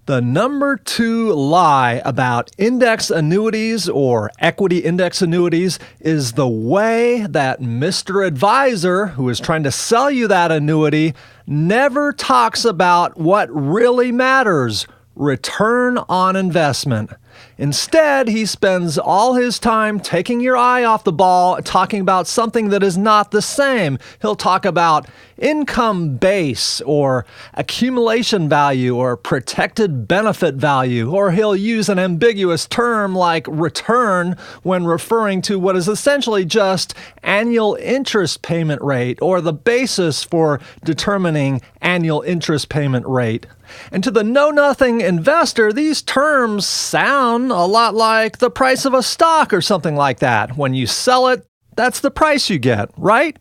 The number 2 lie about index annuities or equity index annuities is the way that Mr. Advisor, who is trying to sell you that annuity, never talks about what really matters: return on investment. Instead, he spends all his time taking your eye off the ball, talking about something that is not the same. He'll talk about income base or accumulation value or protected benefit value, or he'll use an ambiguous term like return when referring to what is essentially just annual interest payment rate or the basis for determining annual interest payment rate. And to the know-nothing investor, these terms sound a lot like the price of a stock or something like that. When you sell it, that's the price you get, right?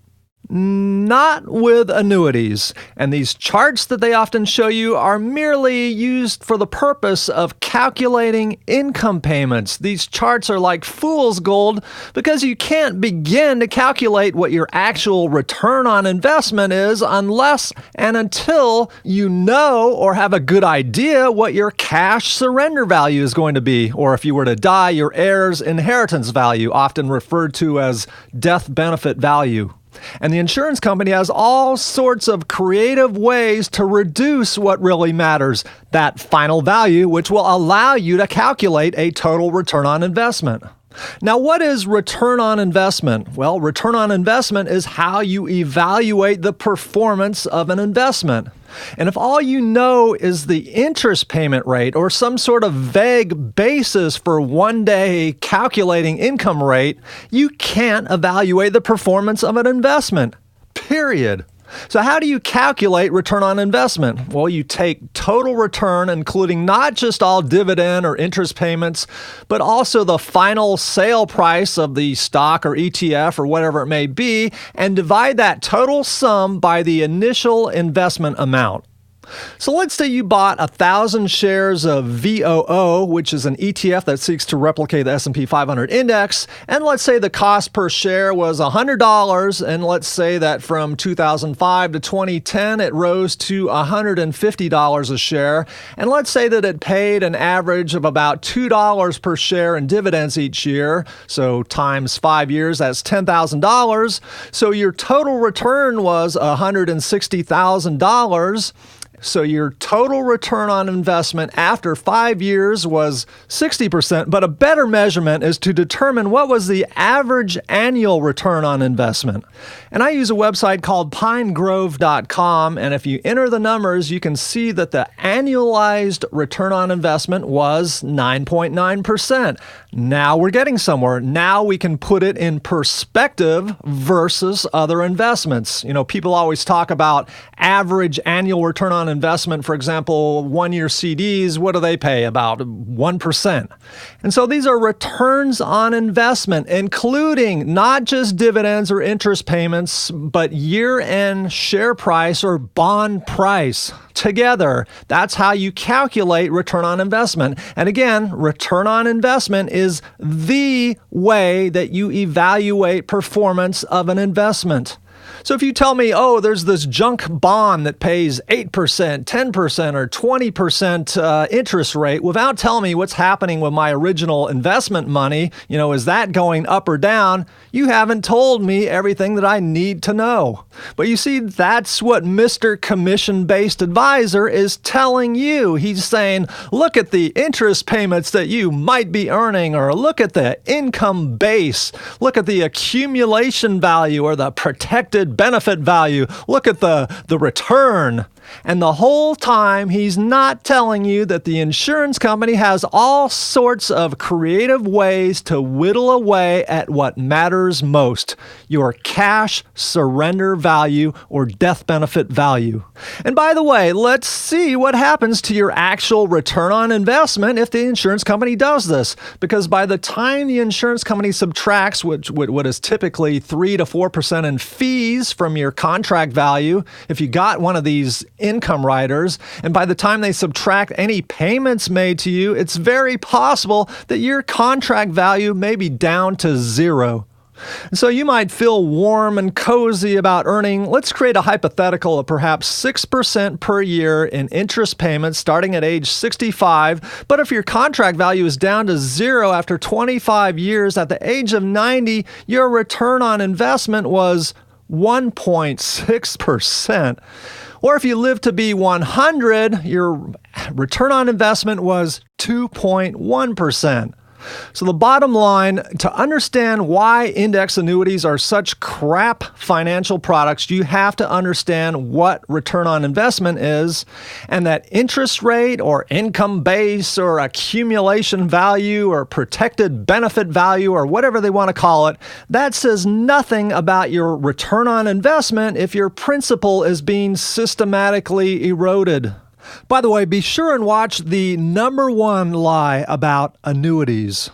Not with annuities. And these charts that they often show you are merely used for the purpose of calculating income payments. These charts are like fool's gold because you can't begin to calculate what your actual return on investment is unless and until you know or have a good idea what your cash surrender value is going to be, or if you were to die, your heirs' inheritance value, often referred to as death benefit value. And the insurance company has all sorts of creative ways to reduce what really matters, that final value, which will allow you to calculate a total return on investment. Now, what is return on investment? Well, return on investment is how you evaluate the performance of an investment. And if all you know is the interest payment rate or some sort of vague basis for one day calculating income rate, you can't evaluate the performance of an investment, period. So how do you calculate return on investment? Well, you take total return, including not just all dividend or interest payments, but also the final sale price of the stock or ETF or whatever it may be, and divide that total sum by the initial investment amount. So let's say you bought 1,000 shares of VOO, which is an ETF that seeks to replicate the S&P 500 index, and let's say the cost per share was $100, and let's say that from 2005 to 2010 it rose to $150 a share, and let's say that it paid an average of about $2 per share in dividends each year, so times 5 years, that's $10,000. So your total return was $160,000. So your total return on investment after 5 years was 60%, but a better measurement is to determine what was the average annual return on investment. And I use a website called pinegrove.com, and if you enter the numbers, you can see that the annualized return on investment was 9.9%. Now we're getting somewhere. Now we can put it in perspective versus other investments. You know, people always talk about average annual return on investment. For example, 1-year CDs, what do they pay? About 1%. And so these are returns on investment, including not just dividends or interest payments, but year-end share price or bond price. Together, that's how you calculate return on investment. And again, return on investment is the way that you evaluate performance of an investment. So if you tell me, oh, there's this junk bond that pays 8%, 10%, or 20% interest rate, without telling me what's happening with my original investment money, you know, is that going up or down? You haven't told me everything that I need to know. But you see, that's what Mr. Commission-Based Advisor is telling you. He's saying, look at the interest payments that you might be earning, or look at the income base, look at the accumulation value or the protected benefit value. Look at the return. And the whole time, he's not telling you that the insurance company has all sorts of creative ways to whittle away at what matters most: your cash surrender value or death benefit value. And by the way, let's see what happens to your actual return on investment if the insurance company does this. Because by the time the insurance company subtracts what is typically 3 to 4% in fees from your contract value, if you got one of these income riders, and by the time they subtract any payments made to you, it's very possible that your contract value may be down to zero. And so you might feel warm and cozy about earning, let's create a hypothetical of perhaps 6% per year in interest payments starting at age 65. But if your contract value is down to zero after 25 years, at the age of 90, your return on investment was 1.6%. Or if you live to be 100, your return on investment was 2.1%. So the bottom line, to understand why index annuities are such crap financial products, you have to understand what return on investment is, and that interest rate or income base or accumulation value or protected benefit value or whatever they want to call it, that says nothing about your return on investment if your principal is being systematically eroded. By the way, be sure and watch the #1 lie about annuities.